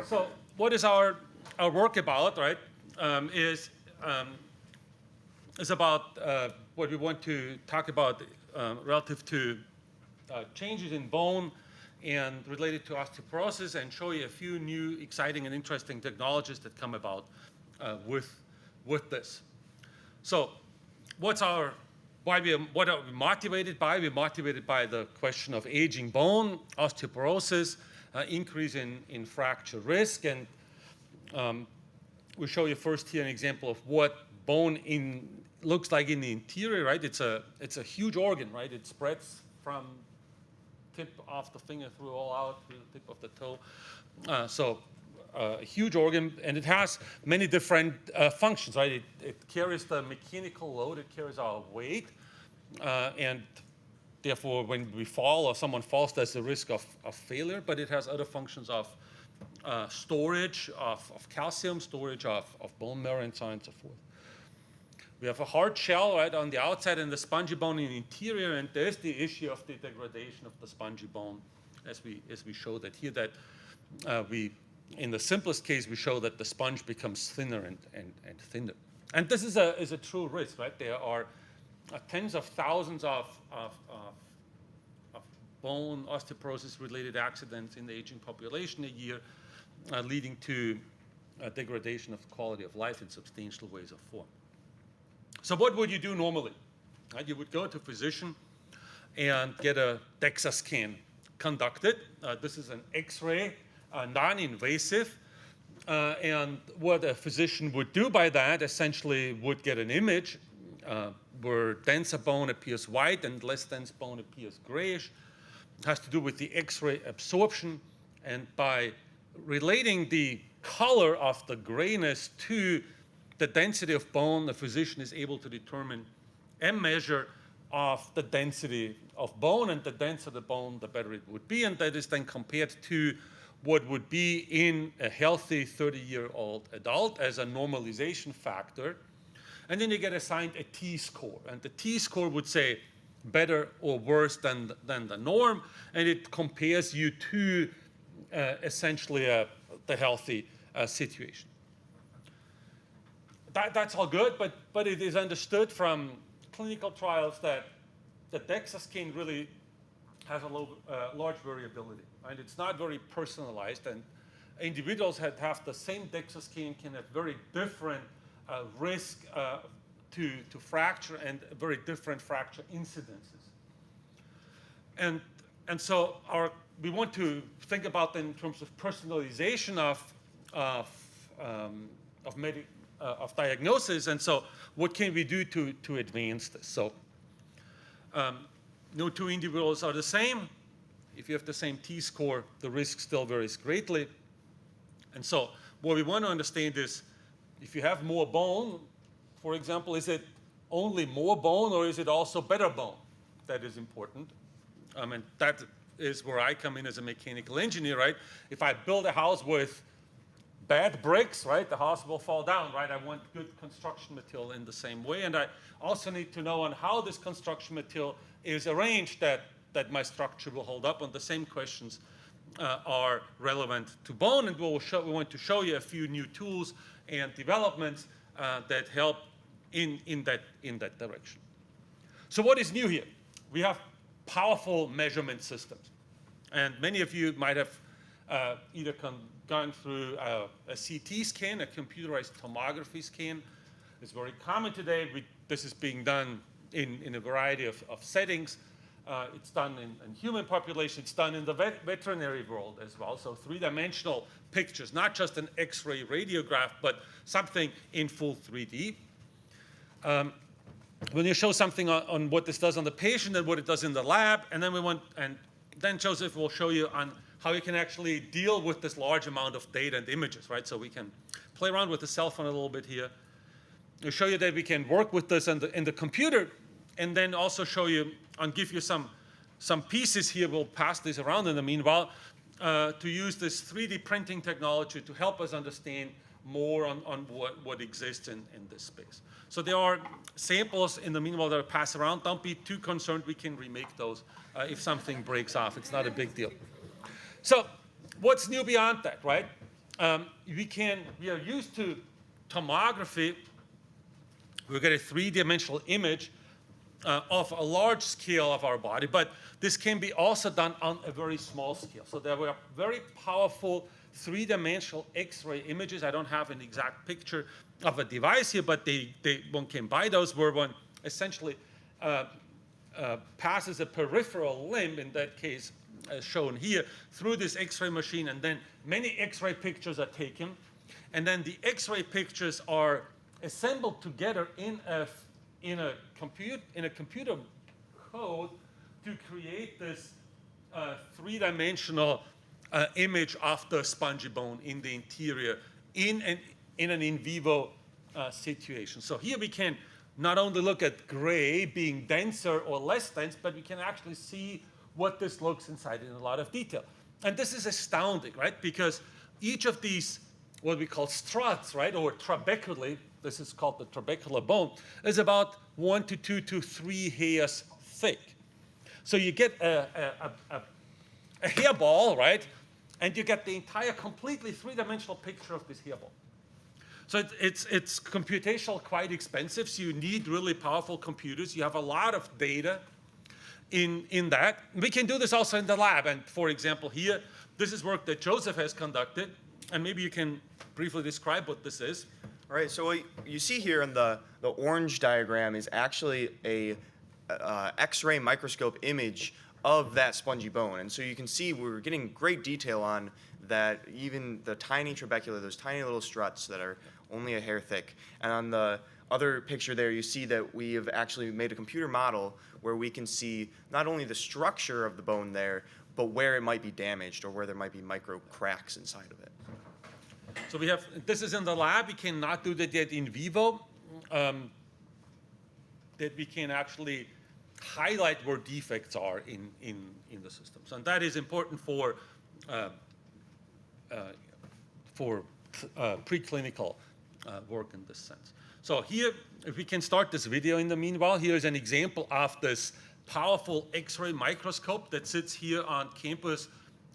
So what is our work about, right? Is about what we want to talk about relative to changes in bone and related to osteoporosis, and show you a few new exciting and interesting technologies that come about with this. So what are we motivated by? We're motivated by the question of aging bone, osteoporosis, increase in fracture risk, and we'll show you first here an example of what bone looks like in the interior, right? It's a huge organ, right? It spreads from tip of the finger through all out through the tip of the toe. So a huge organ, and it has many different functions, right? It carries the mechanical load, it carries our weight, and therefore when we fall or someone falls, there's a risk of failure, but it has other functions of storage of calcium, storage of bone marrow, and so on and so forth. We have a hard shell right on the outside and the spongy bone in the interior, and there's the issue of the degradation of the spongy bone, as we show that here, that in the simplest case, we show that the sponge becomes thinner and thinner. And this is a true risk, right? There are tens of thousands of bone osteoporosis-related accidents in the aging population a year, leading to degradation of quality of life in substantial ways or form. So what would you do normally? You would go to a physician and get a DEXA scan conducted. This is an X-ray, non-invasive. And what a physician would do by that essentially would get an image where denser bone appears white and less dense bone appears grayish. It has to do with the X-ray absorption. And by relating the color of the grayness to the density of bone, the physician is able to determine a measure of the density of bone, and the denser the bone, the better it would be, and that is then compared to what would be in a healthy 30-year-old adult as a normalization factor. And then you get assigned a T-score, and the T-score would say better or worse than the norm, and it compares you to essentially the healthy situation. That's all good, but it is understood from clinical trials that the DEXA scan really has a large variability, and it's not very personalized, and individuals that have the same DEXA scan can have very different risk to fracture and very different fracture incidences. And so we want to think about in terms of personalization of diagnosis, and so what can we do to advance this? So no two individuals are the same. If you have the same T-score, the risk still varies greatly. And so what we want to understand is, if you have more bone, for example, is it only more bone or is it also better bone? That is important. And that is where I come in as a mechanical engineer, right? If I build a house with bad bricks, right, the house will fall down, right? I want good construction material in the same way. And I also need to know on how this construction material is arranged that my structure will hold up. And the same questions are relevant to bone. And we want to show you a few new tools and developments that help in that direction. So what is new here? We have powerful measurement systems. And many of you might have either gone through a CT scan, a computerized tomography scan. It's very common today. This is being done in a variety of settings. It's done in human population. It's done in the veterinary world as well. So three-dimensional pictures, not just an X-ray radiograph, but something in full 3D. When you show something on what this does on the patient and what it does in the lab, and then Joseph will show you on how you can actually deal with this large amount of data and images, right? So we can play around with the cell phone a little bit here. We'll show you that we can work with this in the computer, and then also show you and give you some pieces here. We'll pass this around in the meanwhile to use this 3D printing technology to help us understand more on what exists in this space. So there are samples in the meanwhile that are passed around. Don't be too concerned. We can remake those if something breaks off. It's not a big deal. So what's new beyond that, right? we are used to tomography. We get a three-dimensional image of a large scale of our body, but this can be also done on a very small scale. So there were very powerful three-dimensional X-ray images. I don't have an exact picture of a device here, but one can buy those, where one essentially passes a peripheral limb, in that case as shown here, through this X-ray machine, and then many X-ray pictures are taken, and then the X-ray pictures are assembled together in a computer code to create this three-dimensional image of the spongy bone in the interior in an in vivo situation. So here we can not only look at gray being denser or less dense, but we can actually see what this looks inside in a lot of detail. And this is astounding, right? Because each of these, what we call struts, right, or trabeculae, this is called the trabecular bone, is about 1 to 2 to 3 hairs thick. So you get a hairball, right? And you get the entire completely three-dimensional picture of this hairball. So it's computational quite expensive, so you need really powerful computers. You have a lot of data in that. We can do this also in the lab. And for example, here, this is work that Joseph has conducted. And maybe you can briefly describe what this is. All right, so what you see here in the orange diagram is actually a X-ray microscope image of that spongy bone. And so you can see we're getting great detail on that, even the tiny trabecula, those tiny little struts that are only a hair thick. And on the other picture there, you see that we have actually made a computer model where we can see not only the structure of the bone there, but where it might be damaged or where there might be micro cracks inside of it. So we have, this is in the lab. We cannot do that yet in vivo, that we can actually highlight where defects are in the systems. And that is important for preclinical work in this sense. So here, if we can start this video in the meanwhile, here is an example of this powerful X-ray microscope that sits here on campus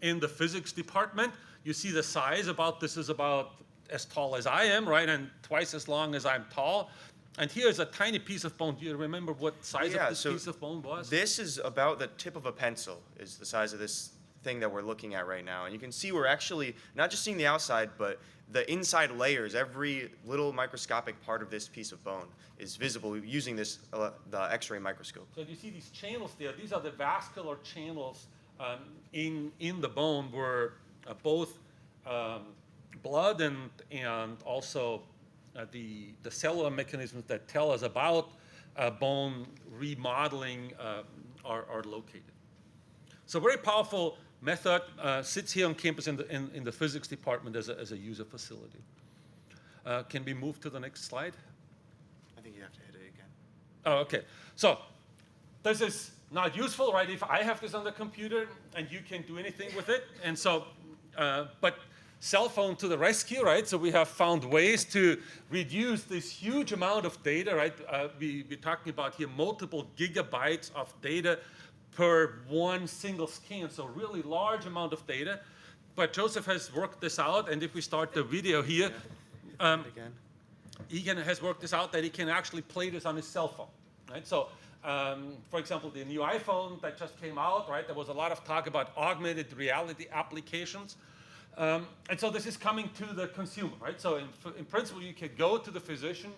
in the physics department. You see the size this is about as tall as I am, right, and twice as long as I'm tall. And here's a tiny piece of bone. Do you remember what size of this piece of bone was? This is about the tip of a pencil is the size of this thing that we're looking at right now. And you can see we're actually not just seeing the outside, but the inside layers. Every little microscopic part of this piece of bone is visible using this the X-ray microscope. So you see these channels there. These are the vascular channels in the bone where both blood and also the cellular mechanisms that tell us about bone remodeling are located. So very powerful method, sits here on campus in the physics department as a user facility. Can we move to the next slide? I think you have to hit it again. Oh, okay. So this is not useful, right? If I have this on the computer and you can't do anything with it. And so, but cell phone to the rescue, right? So we have found ways to reduce this huge amount of data, right? We're talking about here multiple gigabytes of data per one single scan, so really large amount of data. But Joseph has worked this out, and if we start the video here, he has worked this out that he can actually play this on his cell phone, right? So, for example, the new iPhone that just came out, right? There was a lot of talk about augmented reality applications. And so this is coming to the consumer, right? So in principle, you can go to the physician,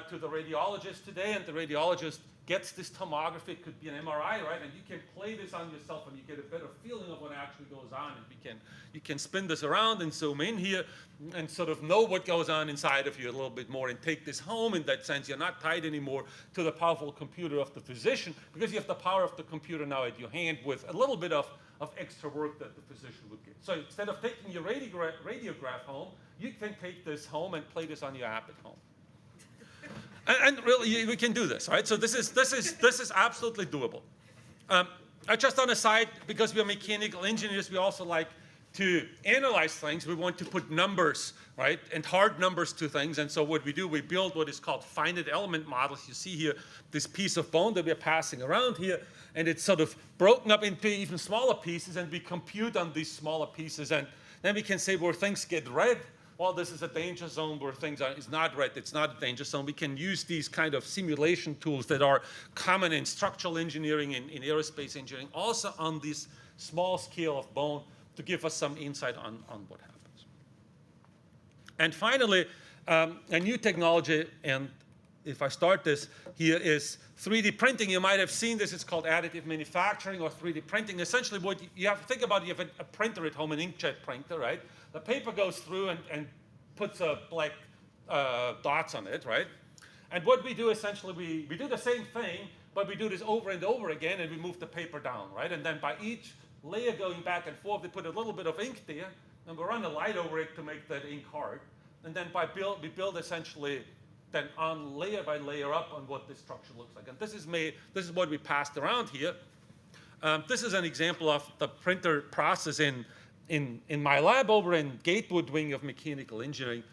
to the radiologist today, and the radiologist gets this tomography. It could be an MRI, right? And you can play this on your cell phone. You get a better feeling of what actually goes on. And you can spin this around and zoom in here and sort of know what goes on inside of you a little bit more and take this home. In that sense, you're not tied anymore to the powerful computer of the physician because you have the power of the computer now at your hand with a little bit of extra work that the physician would get. So instead of taking your radiograph home, you can take this home and play this on your app at home. And really, we can do this, right? So this is absolutely doable. Just on a side, because we are mechanical engineers, we also like to analyze things, we want to put numbers, right, and hard numbers to things. And so what we do, we build what is called finite element models. You see here this piece of bone that we're passing around here, and it's sort of broken up into even smaller pieces, and we compute on these smaller pieces. And then we can say where things get red, well, this is a danger zone. Where things is not red, it's not a danger zone. We can use these kind of simulation tools that are common in structural engineering, in aerospace engineering, also on this small scale of bone, to give us some insight on what happens. And finally, a new technology, and if I start this here, is 3D printing. You might have seen this. It's called additive manufacturing or 3D printing. Essentially, what you have to think about, you have a printer at home, an inkjet printer, right? The paper goes through and puts black dots on it, right? And what we do, essentially, we do the same thing, but we do this over and over again, and we move the paper down, right? And then by each layer going back and forth, we put a little bit of ink there, and we run a light over it to make that ink hard. And then we build essentially then on layer by layer up on what this structure looks like. And this is what we passed around here. This is an example of the printer process in my lab over in Gatewood wing of mechanical engineering.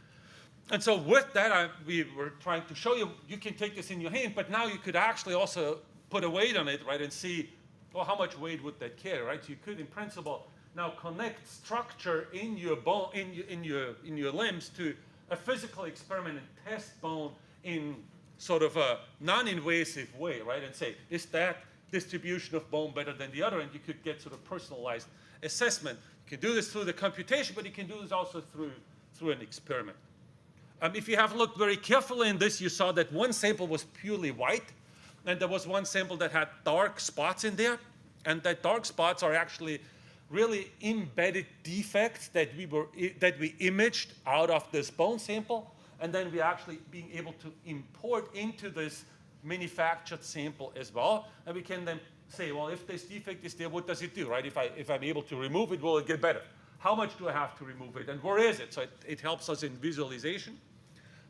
And so with that, we were trying to show you, you can take this in your hand, but now you could actually also put a weight on it, right, and see, well, how much weight would that carry, right? So you could, in principle, now connect structure in your bone, in your limbs to a physical experiment and test bone in sort of a non-invasive way, right? And say, is that distribution of bone better than the other? And you could get sort of personalized assessment. You can do this through the computation, but you can do this also through an experiment. If you have looked very carefully in this, you saw that one sample was purely white, and there was one sample that had dark spots in there, and that dark spots are actually really embedded defects that we imaged out of this bone sample, and then we actually being able to import into this manufactured sample as well, and we can then say, well, if this defect is there, what does it do, right? If I'm able to remove it, will it get better? How much do I have to remove it, and where is it? So it helps us in visualization.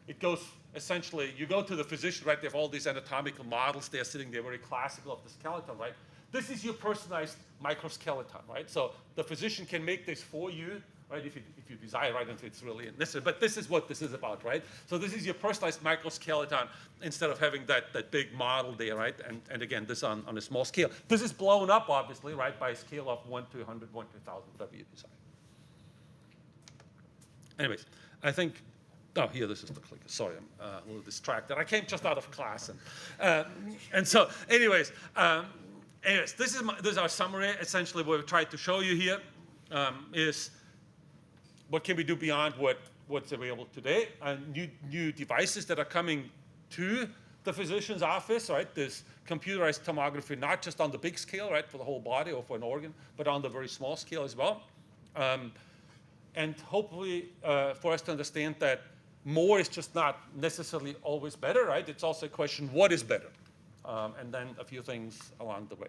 It goes, essentially, you go to the physician, right? They have all these anatomical models. They're sitting there very classical of the skeleton, right? This is your personalized microskeleton, right? So the physician can make this for you, right? If you desire, right? If it's really necessary. But this is what this is about, right? So this is your personalized microskeleton instead of having that big model there, right? And again, this on a small scale. This is blown up, obviously, right? By a scale of 1 to 100, 1 to 1,000, whatever you desire. Anyways, I think, oh, here, this is the clicker. Sorry, I'm a little distracted. I came just out of class. And so, anyways, this is our summary. Essentially, what we've tried to show you here is what can we do beyond what's available today. New devices that are coming to the physician's office, right? This computerized tomography, not just on the big scale, right, for the whole body or for an organ, but on the very small scale as well. And hopefully for us to understand that more is just not necessarily always better, right? It's also a question, what is better? And then a few things along the way.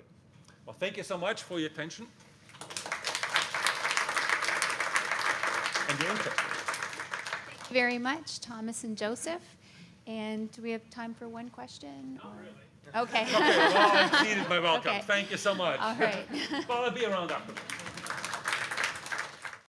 Well, thank you so much for your attention. And your interest. Thank you very much, Thomas and Joseph. And do we have time for one question? Not really. Okay. Okay, well, I exceeded my welcome. Okay. Thank you so much. All right. Well, I'll be around afterwards.